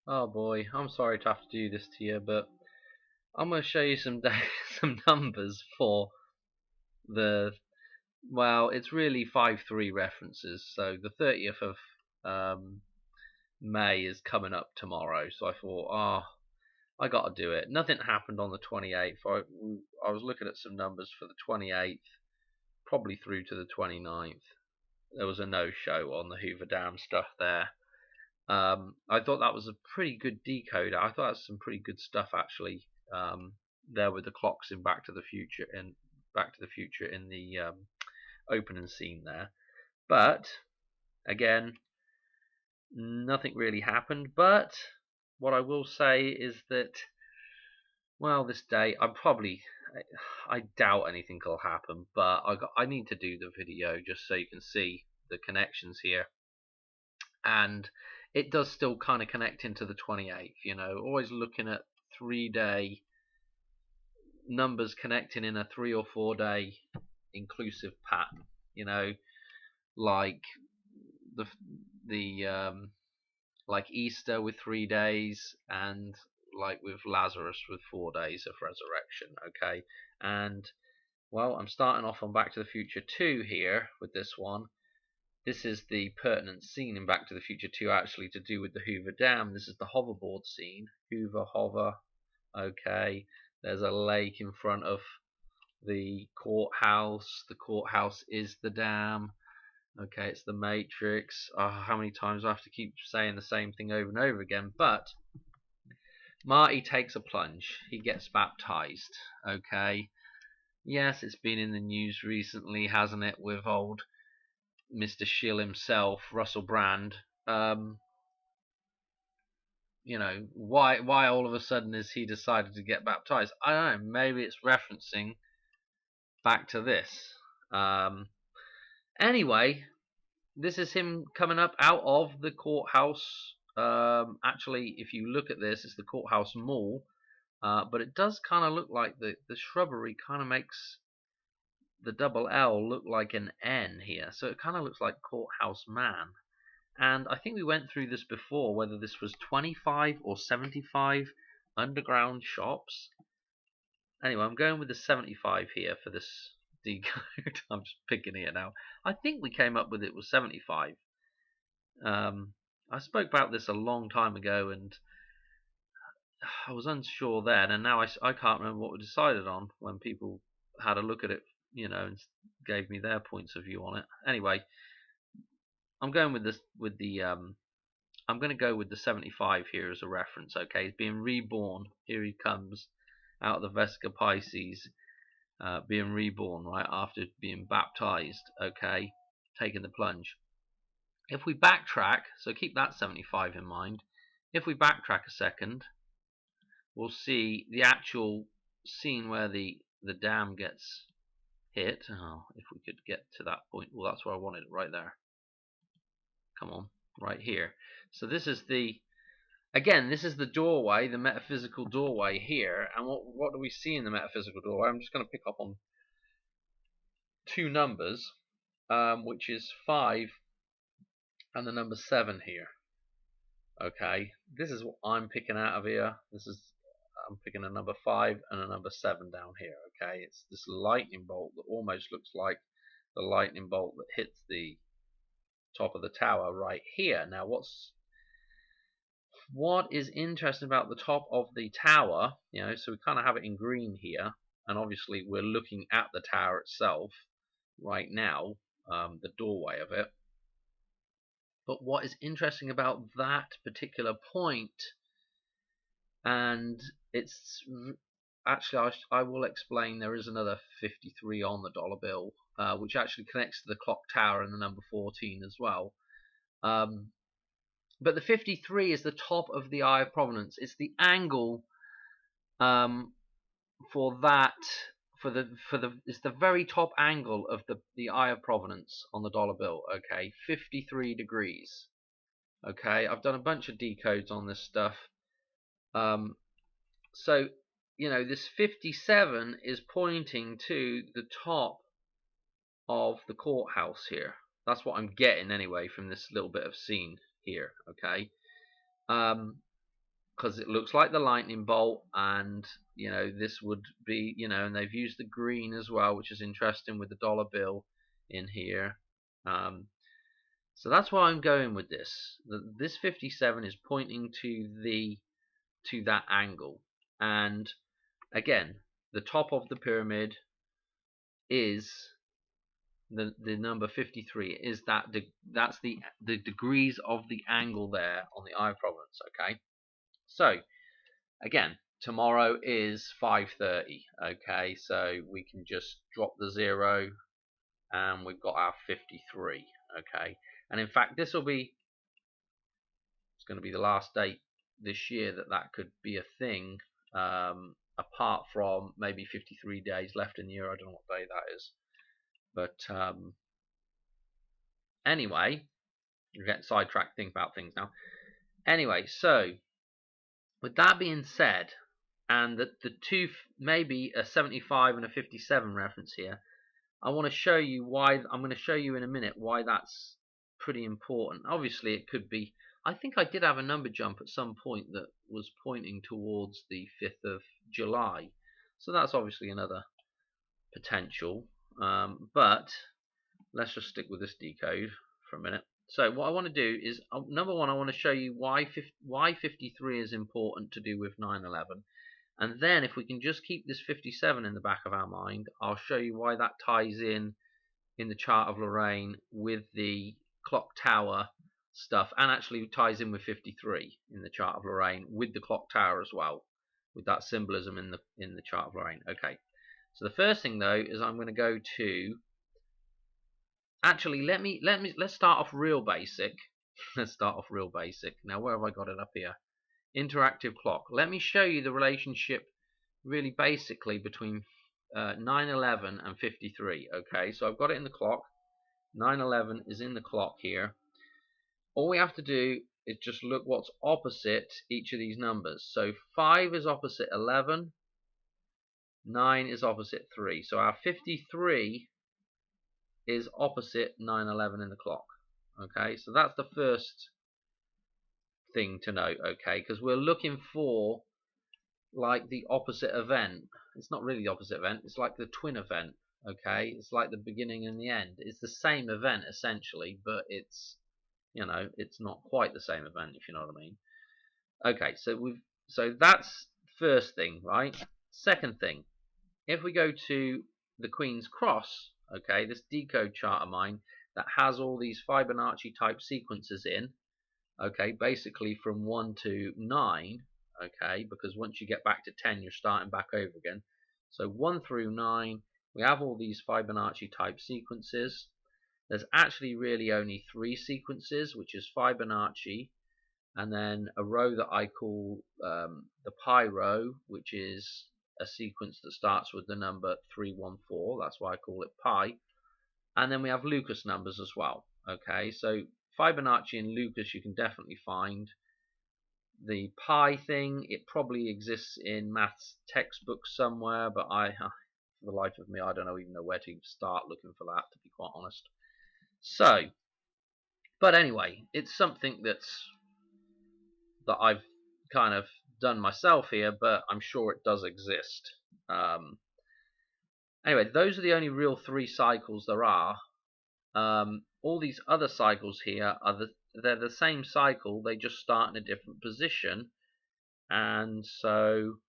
Oh boy, I'm sorry to have to do this to you, but I'm going to show you some some numbers for the it's really 5-3 references. So the 30th of um, May is coming up tomorrow. So I thought, I got to do it. Nothing happened on the 28th. I was looking at some numbers for the 28th, probably through to the 29th. There was a no-show on the Hoover Dam stuff there. I thought that was a pretty good decoder. I thought that's some pretty good stuff actually. There with the clocks in Back to the Future in the opening scene there. But again, nothing really happened. But what I will say is that, this day I doubt anything will happen. But I need to do the video just so you can see the connections here. And it does still kind of connect into the 28th, always looking at 3-day numbers connecting in a 3 or 4-day inclusive pattern, like the like Easter with 3 days, and like with Lazarus with 4 days of resurrection. Okay, and I'm starting off on Back to the Future 2 here with this one. This is the pertinent scene in Back to the Future 2, actually, to do with the Hoover Dam. This is the hoverboard scene. Hoover, hover. Okay, there's a lake in front of the courthouse. The courthouse is the dam. Okay, it's the Matrix. How many times do I have to keep saying the same thing over and over again? But Marty takes a plunge. He gets baptized. Okay. Yes, it's been in the news recently, hasn't it, with old Mr. Shill himself, Russell Brand. Why all of a sudden is he decided to get baptized? I don't know. Maybe it's referencing back to this. Anyway, this is him coming up out of the courthouse. Actually, if you look at this, it's the courthouse mall. But it does kind of look like the shrubbery kind of makes the double L look like an N here. So it kind of looks like Courthouse Man. And I think we went through this before, whether this was 25 or 75 underground shops. Anyway, I'm going with the 75 here for this decode. I'm just picking it now. I think we came up with it was 75. I spoke about this a long time ago, and I was unsure then, and now I can't remember what we decided on when people had a look at it, and gave me their points of view on it. Anyway, I'm going with this I'm going to go with the 75 here as a reference. Okay, he's being reborn. Here he comes out of the Vesica Pisces, being reborn right after being baptized. Okay, taking the plunge. If we backtrack, so keep that 75 in mind. If we backtrack a second, we'll see the actual scene where the dam gets hit. If we could get to that point. Well, that's where I wanted it, right there. Come on, right here. So this is the doorway, the metaphysical doorway here. And what do we see in the metaphysical doorway? I'm just going to pick up on two numbers, which is 5 and the number 7 here. Okay, this is what I'm picking out of here. I'm picking a number 5 and a number 7 down here. Okay, it's this lightning bolt that almost looks like the lightning bolt that hits the top of the tower right here. Now, what is interesting about the top of the tower, so we kind of have it in green here, and obviously we're looking at the tower itself right now, the doorway of it. But what is interesting about that particular point, and it's actually, I will explain, there is another 53 on the dollar bill, which actually connects to the clock tower and the number 14 as well. But the 53 is the top of the Eye of Providence. It's the angle for that, it's the very top angle of the Eye of Providence on the dollar bill. Okay, 53 degrees. Okay, I've done a bunch of decodes on this stuff. So this 57 is pointing to the top of the courthouse here. That's what I'm getting anyway from this little bit of scene here. Okay. because it looks like the lightning bolt, and this would be, and they've used the green as well, which is interesting with the dollar bill in here. So that's why I'm going with this. This 57 is pointing to that angle, and again, the top of the pyramid is the number 53. Is that's the degrees of the angle there on the eye of Providence. Okay, so again, tomorrow is 5:30. Okay, so we can just drop the 0, and we've got our 53. Okay, and in fact, it's going to be the last date this year that could be a thing. Apart from maybe 53 days left in the year, I don't know what day that is. But anyway, we're getting sidetracked thinking about things now. Anyway, so with that being said, and the two, maybe a 75 and a 57 reference here, I want to show you why. I'm going to show you in a minute why that's pretty important. Obviously, it could be. I think I did have a number jump at some point that was pointing towards the 5th of July. So that's obviously another potential. But let's just stick with this decode for a minute. So what I want to do is, number one, I want to show you why 53 is important to do with 9/11. And then if we can just keep this 57 in the back of our mind, I'll show you why that ties in the chart of Lorraine with the clock tower stuff, and actually ties in with 53 in the chart of Lorraine with the clock tower as well, with that symbolism in the chart of Lorraine. Okay, so the first thing though is I'm going to go to, actually let's start off real basic. Let's start off real basic. Now, where have I got it up here? Interactive clock. Let me show you the relationship really basically between 9/11 and 53. Okay, so I've got it in the clock. 9/11 is in the clock here. All we have to do is just look what's opposite each of these numbers. So 5 is opposite 11, 9 is opposite 3. So our 53 is opposite 9/11 in the clock. Okay, so that's the first thing to note. Okay, because we're looking for like the opposite event. It's not really the opposite event, it's like the twin event. Okay, it's like the beginning and the end. It's the same event essentially, but it's it's not quite the same event, if you know what I mean. Okay, so that's first thing, right? Second thing, if we go to the Queen's Cross, okay, this decode chart of mine that has all these Fibonacci type sequences in, okay, basically from 1 to 9, okay, because once you get back to 10 you're starting back over again. So 1 through 9 we have all these Fibonacci type sequences. There's actually really only 3 sequences, which is Fibonacci, and then a row that I call the pi row, which is a sequence that starts with the number 314. That's why I call it pi. And then we have Lucas numbers as well. Okay, so Fibonacci and Lucas you can definitely find. The pi thing, it probably exists in maths textbooks somewhere, but for the life of me, I don't even know where to start looking for that, to be quite honest. So, but anyway, it's something that I've kind of done myself here, but I'm sure it does exist. Anyway, those are the only real 3 cycles there are. All these other cycles here they're the same cycle, they just start in a different position. And so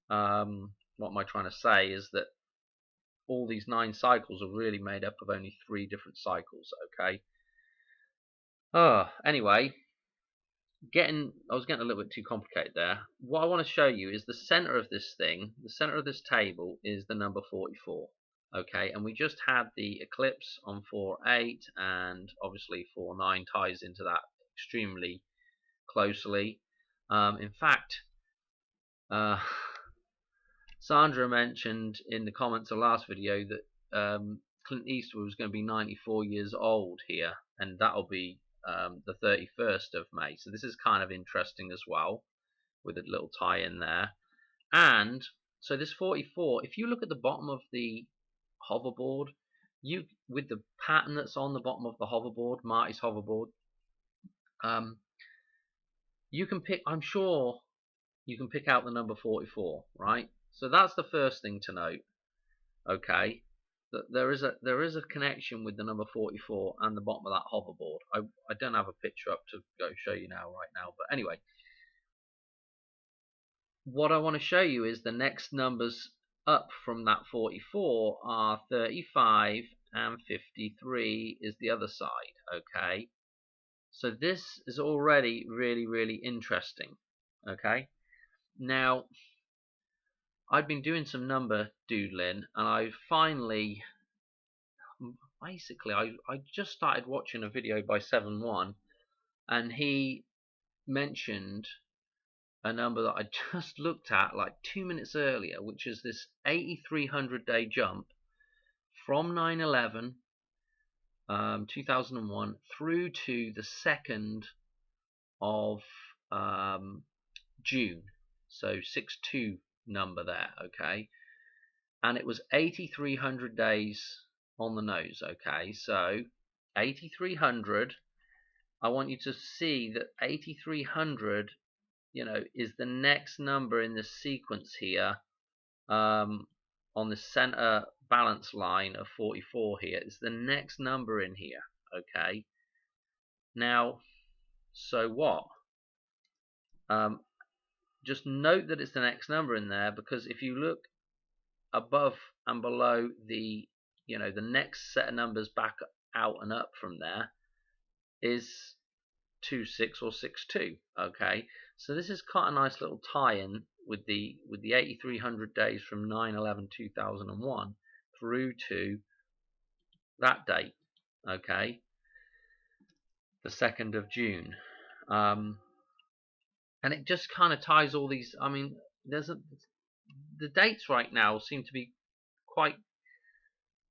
what am I trying to say is that all these 9 cycles are really made up of only 3 different cycles. Okay. Anyway, I was getting a little bit too complicated there. What I want to show you is the center of this thing. The center of this table is the number 44. Okay, and we just had the eclipse on 4/8, and obviously 4/9 ties into that extremely closely. In fact, Sandra mentioned in the comments of the last video that Clint Eastwood was going to be 94 years old here, and that'll be the 31st of May. So this is kind of interesting as well, with a little tie in there. And so this 44, if you look at the bottom of the hoverboard, with the pattern that's on the bottom of the hoverboard, Marty's hoverboard, you can pick, I'm sure you can pick out the number 44, right? So that's the first thing to note, okay? That there is a connection with the number 44 and the bottom of that hoverboard. I don't have a picture up to go show you right now, but anyway, what I want to show you is the next numbers up from that 44 are 35 and 53 is the other side, okay? So this is already really interesting, okay? Now, I've been doing some number doodling, and I finally, basically, I just started watching a video by 7-1, and he mentioned a number that I just looked at like 2 minutes earlier, which is this 8,300 day jump from 9/11, 2001 through to the 2nd of June. So 6-2 number there, okay? And it was 8,300 days on the nose, okay? So 8,300, I want you to see that 8,300, is the next number in the sequence here, on the center balance line of 44 here. It's the next number in here, okay? Now, so what? Just note that it's the next number in there, because if you look above and below the next set of numbers back out and up from there is 2-6 or 6-2, okay? So this is quite a nice little tie-in with the 8,300 days from 9/11/2001 through to that date, okay, the 2nd of June. And it just kind of ties all these. I mean, the dates right now seem to be quite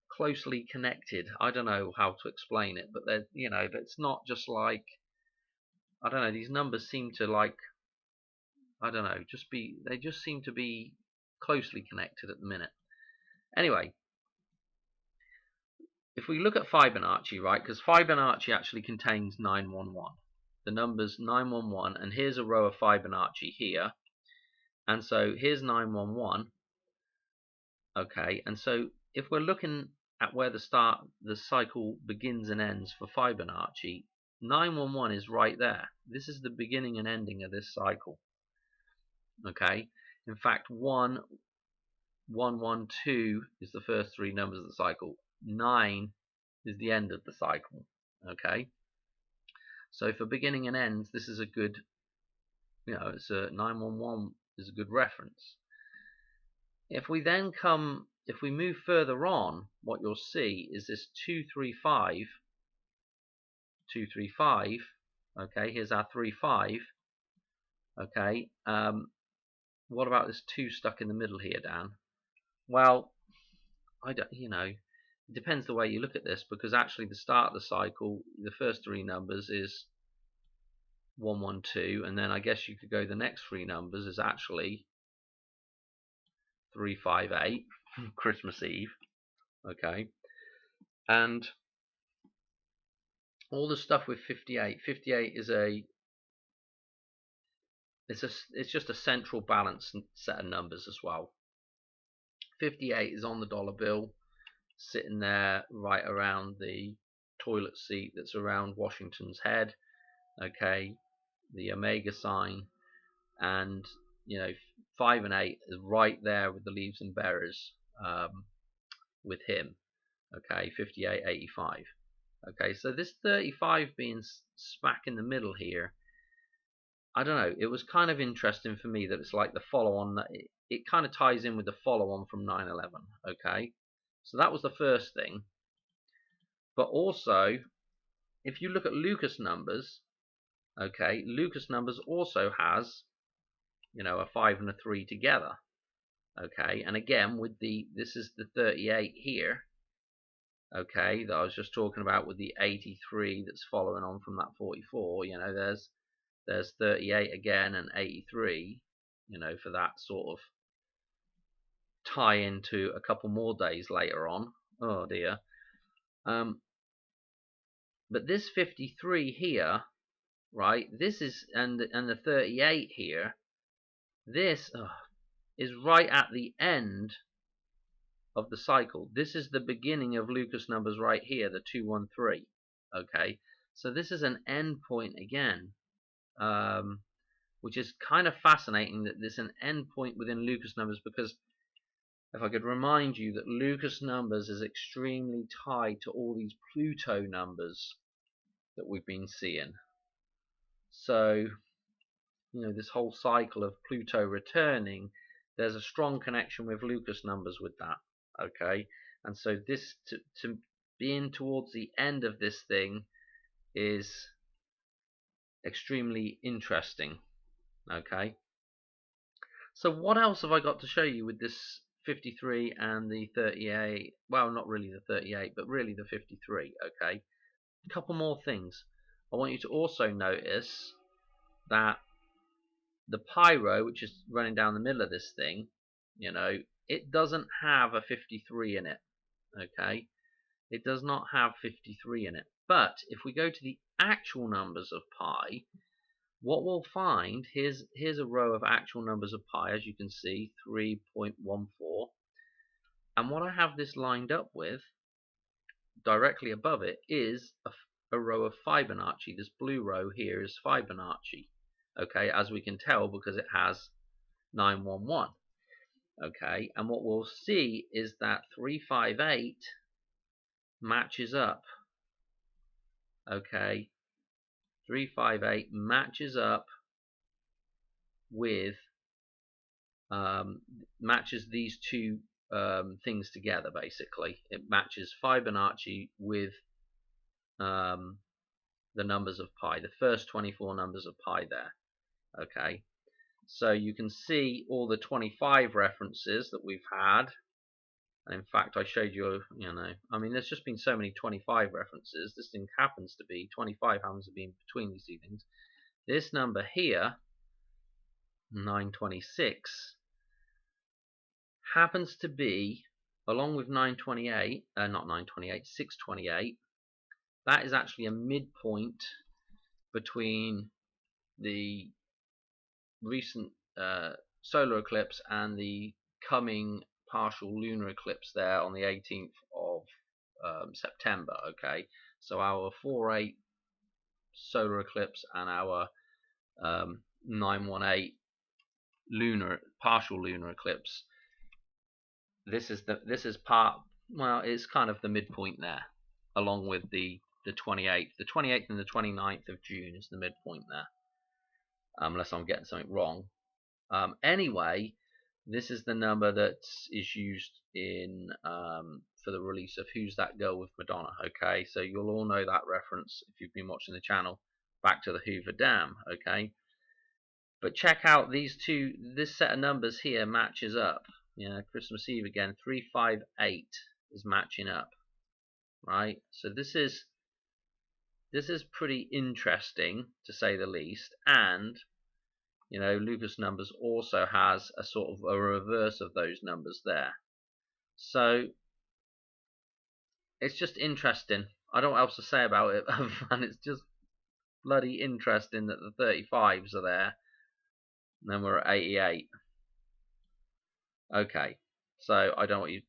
closely connected. I don't know how to explain it, but but it's not just like, I don't know, these numbers seem to, like, I don't know, they just seem to be closely connected at the minute. Anyway, if we look at Fibonacci, right, because Fibonacci actually contains 911, the numbers 911, and here's a row of Fibonacci here, and so here's 911, okay, and so if we're looking at where the cycle begins and ends for Fibonacci, 911 is right there. This is the beginning and ending of this cycle, okay? In fact, 112 is the first 3 numbers of the cycle. 9 is the end of the cycle, okay? So for beginning and ends, this is a good, it's a 911 is a good reference. If we move further on, what you'll see is this 235, okay, here's our 35, okay, what about this 2 stuck in the middle here, Dan? Well, I don't, it depends the way you look at this, because actually the start of the cycle, the first 3 numbers is 112, and then I guess you could go the next 3 numbers is actually 358, Christmas Eve, okay, and all the stuff with 58 is it's just a central balanced set of numbers as well. 58 is on the dollar bill, sitting there right around the toilet seat that's around Washington's head, okay, the omega sign, and 5 and 8 is right there with the leaves and berries, with him, okay, 58, 85. Okay, so this 35 being smack in the middle here, I don't know, it was kind of interesting for me that it's like the follow-on, that it kind of ties in with the follow-on from 9/11, okay? So that was the first thing. But also, if you look at Lucas numbers, okay, Lucas numbers also has, a 5 and a 3 together, okay? And again, this is the 38 here, okay, that I was just talking about with the 83 that's following on from that 44, there's 38 again and 83, for that sort of tie into a couple more days later on. Oh dear. But this 53 here, right, this is, and the 38 here, This is right at the end of the cycle. This is the beginning of Lucas numbers right here, the 213. Okay, so this is an end point again, which is kind of fascinating that there's an end point within Lucas numbers, because if I could remind you that Lucas numbers is extremely tied to all these Pluto numbers that we've been seeing. So, this whole cycle of Pluto returning, there's a strong connection with Lucas numbers with that. Okay, and so this to being towards the end of this thing is extremely interesting. Okay, so what else have I got to show you with this 53 and the 38? Well, not really the 38, but really the 53. Okay, a couple more things. I want you to also notice that the pyro, which is running down the middle of this thing, it doesn't have a 53 in it. Okay, it does not have 53 in it. But if we go to the actual numbers of pi, what we'll find, here's a row of actual numbers of pi, as you can see, 3.14. And what I have this lined up with, directly above it, is a row of Fibonacci. This blue row here is Fibonacci. Okay, as we can tell because it has 911. Okay, and what we'll see is that 358 matches up. Okay, 358 matches up with matches these two things together. Basically, it matches Fibonacci with the numbers of pi, the first 24 numbers of pi there. Okay, so you can see all the 25 references that we've had. And in fact, I showed you, I mean, there's just been so many 25 references. This thing happens to be 25, happens to be in between these two things. This number here, 926, happens to be, along with 928, not 928, 628, that is actually a midpoint between the recent solar eclipse and the coming partial lunar eclipse there on the 18th of September. Okay, so our 4/8 solar eclipse and our 9/18 partial lunar eclipse. This is part. Well, it's kind of the midpoint there, along with the 28th. The 28th and the 29th of June is the midpoint there, unless I'm getting something wrong. Anyway, this is the number that is used in for the release of Who's That Girl with Madonna. Okay, so you'll all know that reference if you've been watching the channel, back to the Hoover Dam. Okay, but check out these two. This set of numbers here matches up. Christmas Eve again, 358 is matching up, right? So this is pretty interesting, to say the least. And Lucas numbers also has a sort of a reverse of those numbers there. So it's just interesting. I don't know what else to say about it, and it's just bloody interesting that the 35s are there. And then we're at 88. Okay, so I don't want you,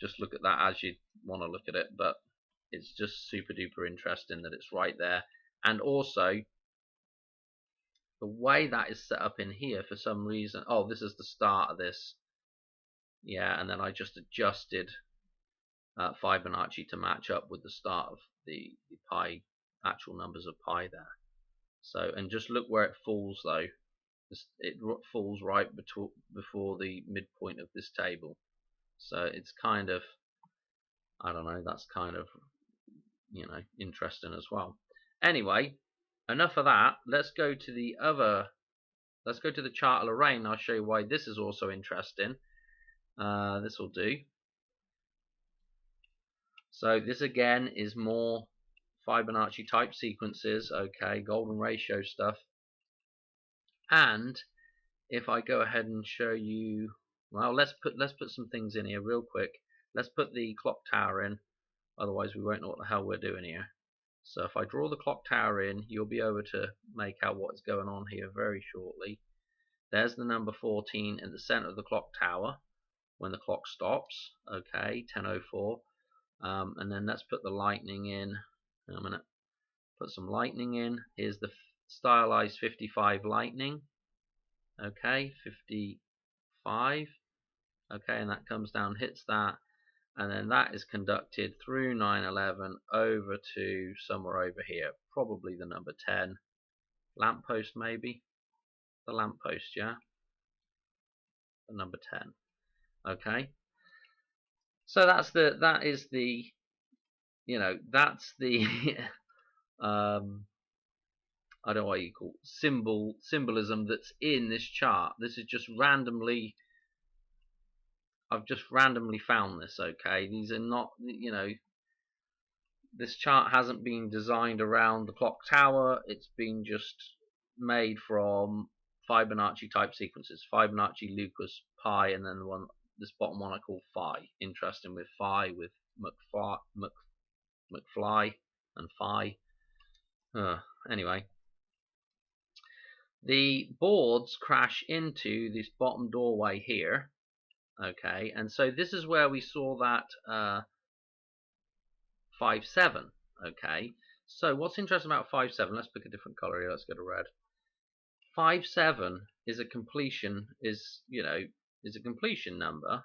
just look at that as you want to look at it, but it's just super duper interesting that it's right there. And also, the way that is set up in here, for some reason, this is the start of this. Yeah, and then I just adjusted Fibonacci to match up with the start of the pi, actual numbers of pi there. So, and just look where it falls though. It falls right before the midpoint of this table. So it's kind of, I don't know, that's kind of, interesting as well. Anyway, enough of that. Let's go to the chart of Lorraine. I'll show you why this is also interesting. This will do. So this again is more Fibonacci type sequences. Okay, golden ratio stuff. And if I go ahead and show you, well, let's put some things in here real quick. Let's put the clock tower in, otherwise we won't know what the hell we're doing here. So if I draw the clock tower in, you'll be able to make out what's going on here very shortly. There's the number 14 in the center of the clock tower when the clock stops. Okay, 10:04. And then let's put the lightning in. I'm gonna put some lightning in. Here's the stylized 55 lightning. Okay, 55. Okay, and that comes down, hits that, and then that is conducted through 911 over to somewhere over here, probably the number 10 lamppost, maybe the lamppost, yeah, the number 10. Okay, so that's the I don't know what you call symbolism that's in this chart. This is just randomly. I've just randomly found this. Okay, these are not, this chart hasn't been designed around the clock tower. It's been just made from Fibonacci type sequences: Fibonacci, Lucas, Pi, and then this bottom one I call Phi. Interesting with Phi, with McFly and Phi. Anyway, the boards crash into this bottom doorway here. Okay, and so this is where we saw that 5-7. Okay, so what's interesting about 5-7? Let's pick a different color here. Let's go to red. 5-7 is a completion number,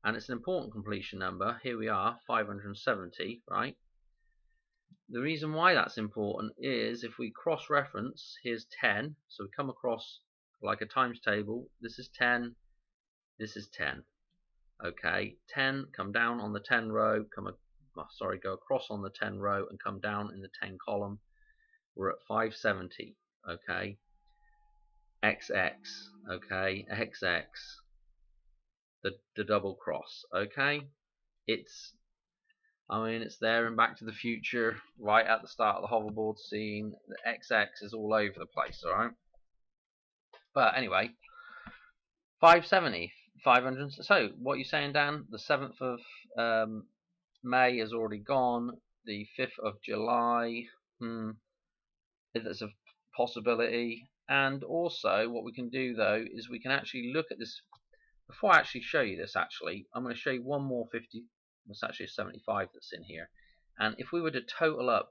and it's an important completion number. Here we are, 570, right? The reason why that's important is if we cross-reference, here's 10, so we come across like a times table. This is 10, this is 10. Okay, 10, come down on the 10 row, go across on the 10 row and come down in the 10 column. We're at 570. Okay, XX. Okay, XX. The double cross. Okay, it's there in Back to the Future, right at the start of the hoverboard scene. The XX is all over the place, alright? But anyway, 570, 500. So, what are you saying, Dan? The 7th of May is already gone. The 5th of July, there's a possibility. And also, what we can do, though, is we can actually look at this. Before I actually show you this, I'm going to show you one more 50. It's actually a 75 that's in here. And if we were to total up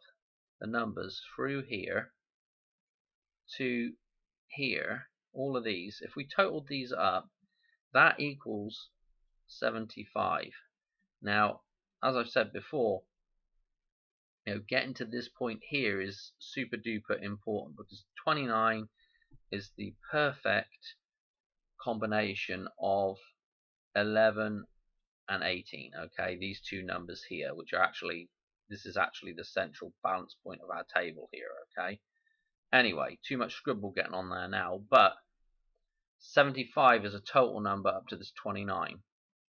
the numbers through here to here, all of these, if we totaled these up, that equals 75. Now, as I've said before, getting to this point here is super duper important, because 29 is the perfect combination of 11 and 18. Okay, these two numbers here, this is actually the central balance point of our table here. Okay, anyway, too much scribble getting on there now, but 75 is a total number up to this 29,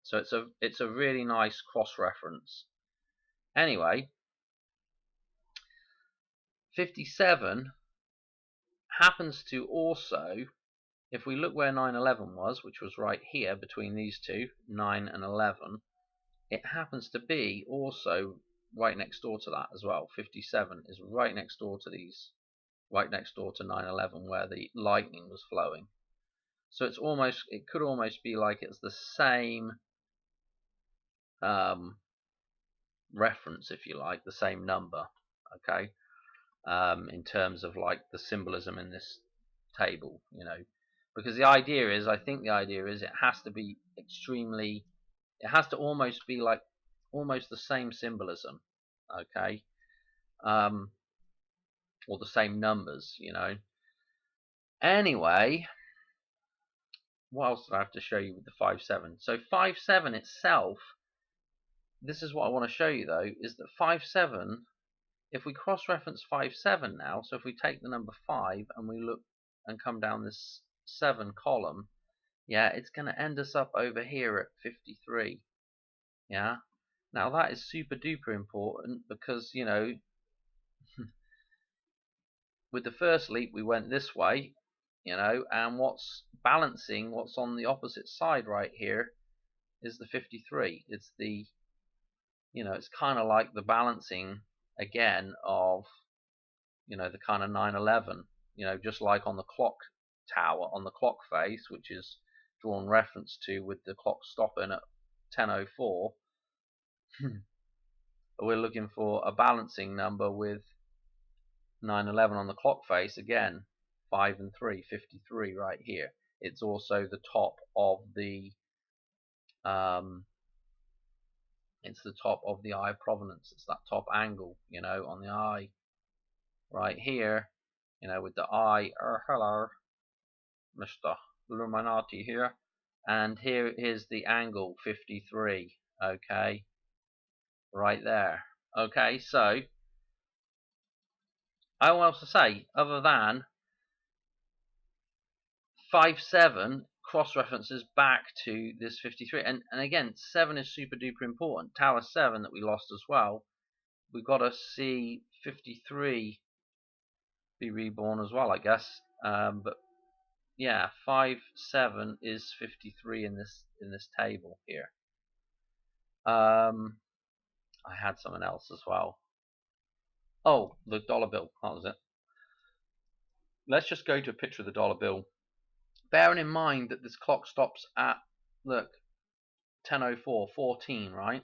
so it's a really nice cross-reference. Anyway, 57 happens to also, if we look where 9/11 was, which was right here between these two, 9 and 11, it happens to be also right next door to that as well. 57 is right next door to these, right next door to 9/11, where the lightning was flowing. So it could almost be like it's the same reference, if you like, the same number. Okay, in terms of like the symbolism in this table, because I think the idea is it has to be it has to almost be like almost the same symbolism, okay, or the same numbers, Anyway, what else do I have to show you with the 5-7? So 5-7 itself, this is what I want to show you though, is that 5-7, if we cross-reference 5-7 now, so if we take the number 5 and we look and come down this 7 column, yeah, it's going to end us up over here at 53. Yeah, now that is super duper important because, with the first leap we went this way, and what's balancing, what's on the opposite side right here is the 53. It's the, it's kind of like the balancing again of, the kind of 9/11, just like on the clock tower on the clock face, which is drawn reference to with the clock stopping at 10:04. We're looking for a balancing number with 911 on the clock face, again 5 and 3, 53 right here. It's also the top of the it's the top of the eye of provenance. It's that top angle, you know, on the eye right here, you know, with the eye. Hello, Mr. Illuminati here. And here's the angle 53, okay, right there. Okay, so I will also say, other than 5-7 cross references back to this 53, and again 7 is super duper important. Tower 7 that we lost as well, we've got to see 53 be reborn as well, I guess. But yeah, 5-7 is 53 in this table here. I had something else as well. Oh, the dollar bill. That was it. Let's just go to a picture of the dollar bill. Bearing in mind that this clock stops at, look, 10:04, 14, right?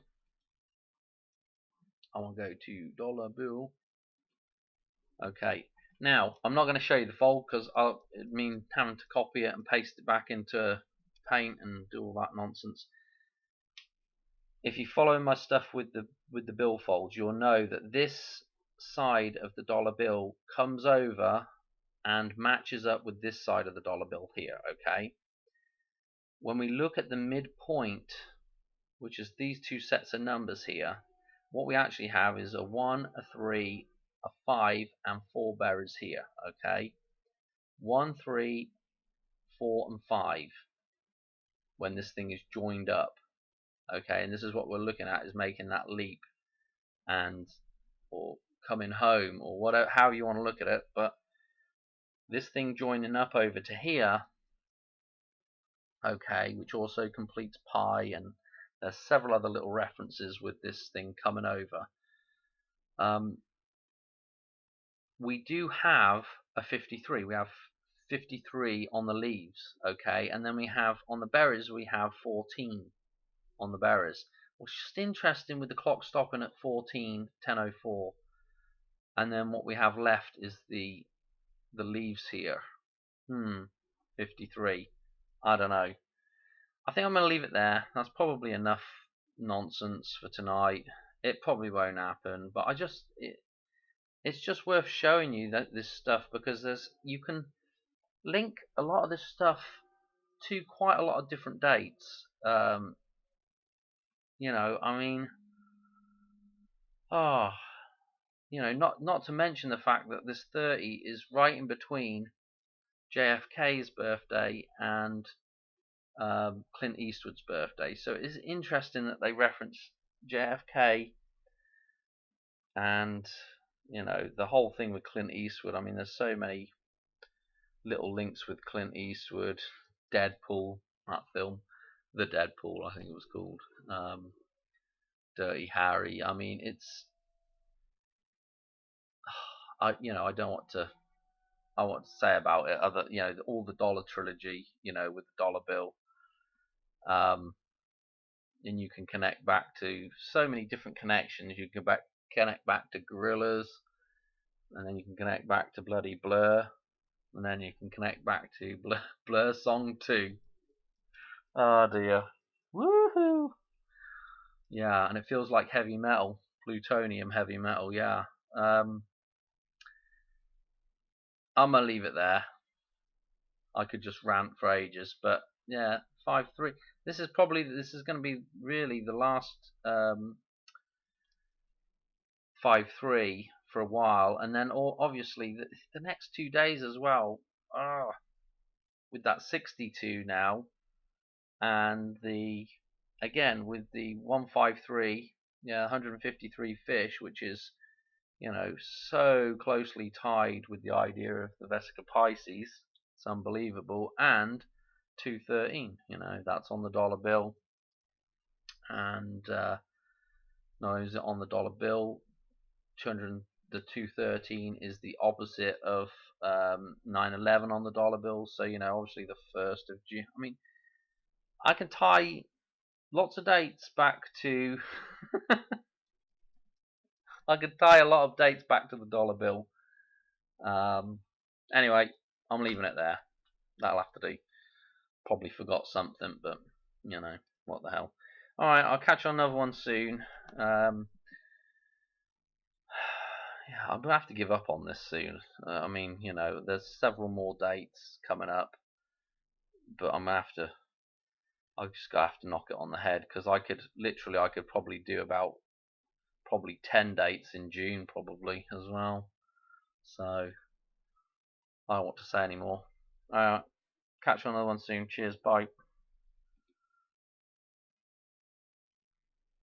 I want to go to dollar bill. Okay. Now, I'm not going to show you the fold because it mean having to copy it and paste it back into Paint and do all that nonsense. If you follow my stuff with the bill folds, you'll know that this side of the dollar bill comes over and matches up with this side of the dollar bill here, okay? When we look at the midpoint, which is these two sets of numbers here, what we actually have is a 1, a 3, a 5, and 4 berries here, okay? 1, 3, 4, and 5 when this thing is joined up, okay? And this is what we're looking at, is making that leap and or coming home, or whatever, however you want to look at it. But this thing joining up over to here, okay, which also completes pi, and there's several other little references with this thing coming over. We do have a 53. We have 53 on the leaves, okay, and then we have on the berries we have 14 on the berries, which is just interesting with the clock stopping at 14, 10:04, and then what we have left is the leaves here. 53. I don't know. I think I'm going to leave it there. That's probably enough nonsense for tonight. It probably won't happen, but it's just worth showing you that this stuff, because you can link a lot of this stuff to quite a lot of different dates. You know, I mean, you know, not to mention the fact that this 30 is right in between JFK's birthday and Clint Eastwood's birthday. So it's interesting that they reference JFK and, you know, the whole thing with Clint Eastwood. I mean, there's so many little links with Clint Eastwood, Deadpool, that film, The Deadpool, I think it was called, Dirty Harry. I mean, it's, I don't want to. I want to say about it other, you know, all the dollar trilogy, you know, with the dollar bill. And you can connect back to so many different connections. You can connect back to Gorillas, and then you can connect back to bloody Blur, and then you can connect back to Blur Song 2. Oh dear. Woohoo! Yeah, and it feels like heavy metal, plutonium heavy metal, yeah. I'm gonna leave it there. I could just rant for ages, but yeah, 5-3. This is going to be really the last 5-3 for a while, and then obviously the next 2 days as well. With that 62 now, and again with the 153, yeah, 153 fish, which is, you know, so closely tied with the idea of the Vesica Pisces. It's unbelievable. And 213, you know, that's on the dollar bill, and not only is it on the dollar bill, 200 the 213 is the opposite of 9/11 on the dollar bill. So obviously the 1st of June. I mean, I can tie lots of dates back to. I could tie a lot of dates back to the dollar bill. Anyway, I'm leaving it there. That'll have to do. Probably forgot something, but what the hell. Alright, I'll catch you on another one soon. Yeah, I'm gonna have to give up on this soon. I mean, there's several more dates coming up, but I'm gonna have to. I just have to knock it on the head, because I could probably do about 10 dates in June probably as well. So I don't want to say anymore. Catch you on another one soon. Cheers, bye.